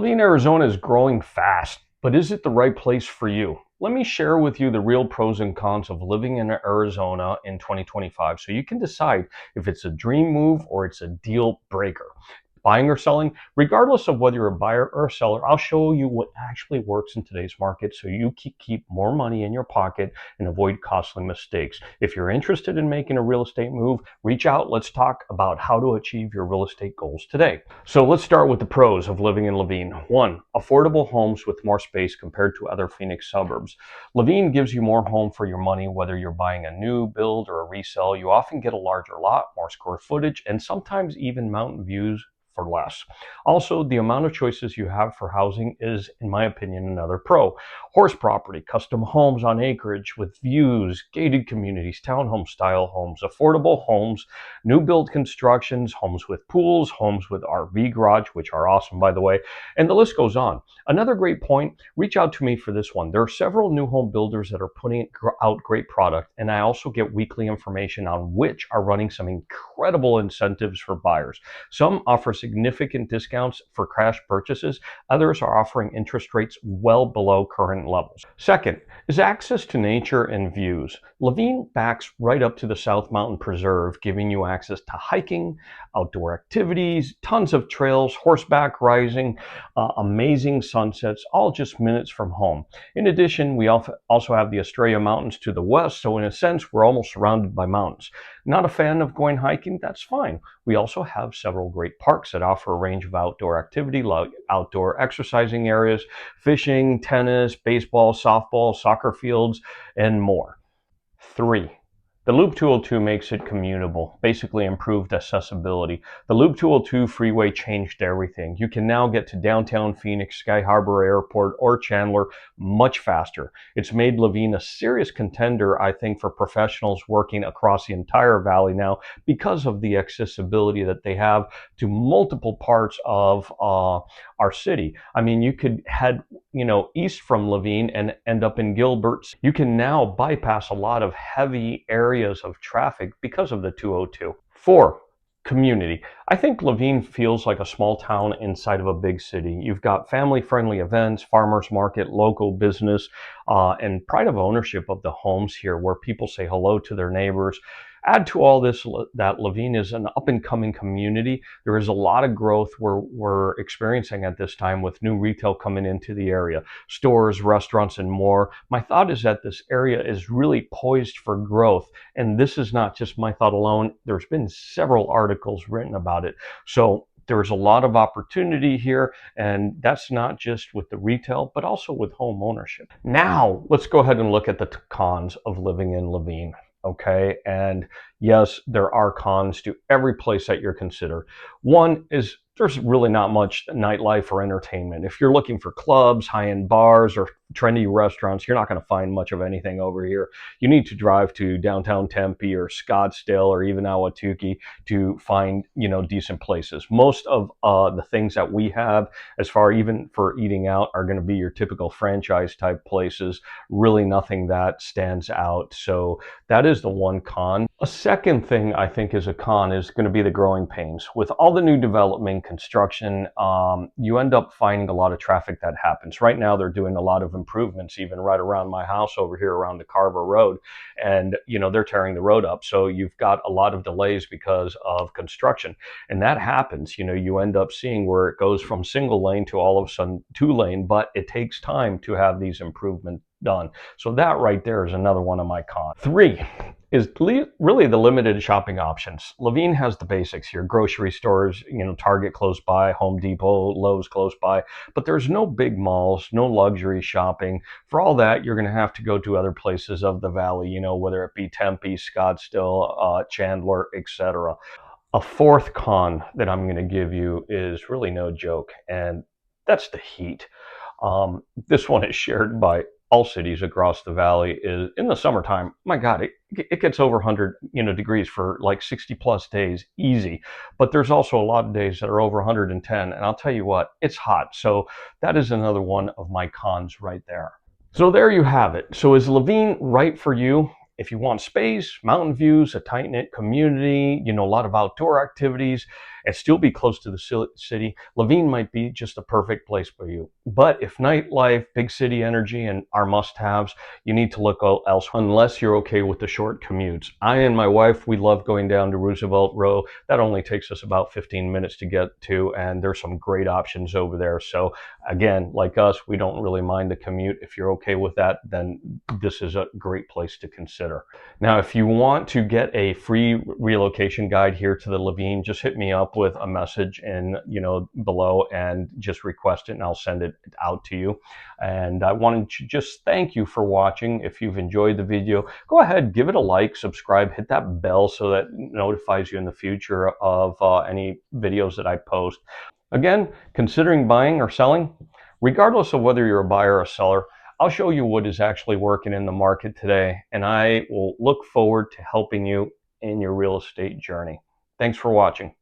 Laveen, Arizona is growing fast, but is it the right place for you? Let me share with you the real pros and cons of living in Arizona in 2025 so you can decide if it's a dream move or it's a deal breaker. Buying or selling, regardless of whether you're a buyer or a seller, I'll show you what actually works in today's market so you keep more money in your pocket and avoid costly mistakes. If you're interested in making a real estate move, reach out. Let's talk about how to achieve your real estate goals today. So let's start with the pros of living in Laveen. One, affordable homes with more space compared to other Phoenix suburbs. Laveen gives you more home for your money, whether you're buying a new build or a resale. You often get a larger lot, more square footage, and sometimes even mountain views for less. Also, the amount of choices you have for housing is, in my opinion, another pro. Horse property, custom homes on acreage with views, gated communities, townhome style homes, affordable homes, new build constructions, homes with pools, homes with RV garage, which are awesome, by the way, and the list goes on. Another great point, reach out to me for this one. There are several new home builders that are putting out great product, and I also get weekly information on which are running some incredible incentives for buyers. Some offer significant discounts for cash purchases. Others are offering interest rates well below current levels. Second is access to nature and views. Laveen backs right up to the South Mountain Preserve, giving you access to hiking, outdoor activities, tons of trails, horseback riding, amazing sunsets, all just minutes from home. In addition, we also have the Estrella Mountains to the west, so in a sense, we're almost surrounded by mountains. Not a fan of going hiking? That's fine. We also have several great parks that offer a range of outdoor activity, like outdoor exercising areas, fishing, tennis, baseball, softball, soccer fields, and more. Three, the Loop 202 makes it commutable, basically improved accessibility. The Loop 202 freeway changed everything. You can now get to downtown Phoenix, Sky Harbor Airport, or Chandler much faster. It's made Laveen a serious contender, I think, for professionals working across the entire valley now because of the accessibility that they have to multiple parts of our city. I mean, you could head east from Laveen and end up in Gilbert. You can now bypass a lot of heavy areas of traffic because of the 202. Four, community. I think Laveen feels like a small town inside of a big city. You've got family-friendly events, farmers market, local business, and pride of ownership of the homes here where people say hello to their neighbors. Add to all this that Laveen is an up-and-coming community. There is a lot of growth we're experiencing at this time with new retail coming into the area, stores, restaurants, and more. My thought is that this area is really poised for growth, and this is not just my thought alone. There's been several articles written about it. So there's a lot of opportunity here, and that's not just with the retail, but also with home ownership. Now, let's go ahead and look at the cons of living in Laveen. Okay, and yes, there are cons to every place that you're considered. One is there's really not much nightlife or entertainment. If you're looking for clubs, high-end bars, or trendy restaurants, you're not going to find much of anything over here. You need to drive to downtown Tempe or Scottsdale or even Ahwatukee to find, decent places. Most of the things that we have, as far even for eating out, are going to be your typical franchise type places. Really nothing that stands out. So that is the one con. A second thing I think is a con is going to be the growing pains. With all the new development, construction, you end up finding a lot of traffic that happens. Right now, they're doing a lot of improvements, even right around my house over here around the Carver Road. And, they're tearing the road up. So you've got a lot of delays because of construction. And that happens, you end up seeing where it goes from single lane to all of a sudden 2-lane, but it takes time to have these improvements done. So that right there is another one of my cons. Three is really the limited shopping options. Laveen has the basics here: grocery stores, Target close by, Home Depot, Lowe's close by, but there's no big malls, no luxury shopping. For all that, you're going to have to go to other places of the valley, whether it be Tempe, Scottsdale, Chandler, etc. A fourth con that I'm going to give you is really no joke, and that's the heat. This one is shared by all cities across the valley. Is in the summertime, my God, it gets over 100 degrees for like 60 plus days, easy. But there's also a lot of days that are over 110, and I'll tell you what, it's hot. So that is another one of my cons right there. So there you have it. So is Laveen right for you? If you want space, mountain views, a tight-knit community, a lot of outdoor activities, and still be close to the city, Laveen might be just a perfect place for you. But if nightlife, big city energy, and are must-haves, you need to look elsewhere unless you're okay with the short commutes. I and my wife, we love going down to Roosevelt Row. That only takes us about 15 minutes to get to, and there's some great options over there. So again, like us, we don't really mind the commute. If you're okay with that, then this is a great place to consider. Now, if you want to get a free relocation guide here to the Laveen, just hit me up with a message in, below and just request it and I'll send it out to you. And I wanted to just thank you for watching. If you've enjoyed the video, go ahead, give it a like, subscribe, hit that bell so that it notifies you in the future of any videos that I post. Again, considering buying or selling, regardless of whether you're a buyer or a seller, I'll show you what is actually working in the market today, and I will look forward to helping you in your real estate journey. Thanks for watching.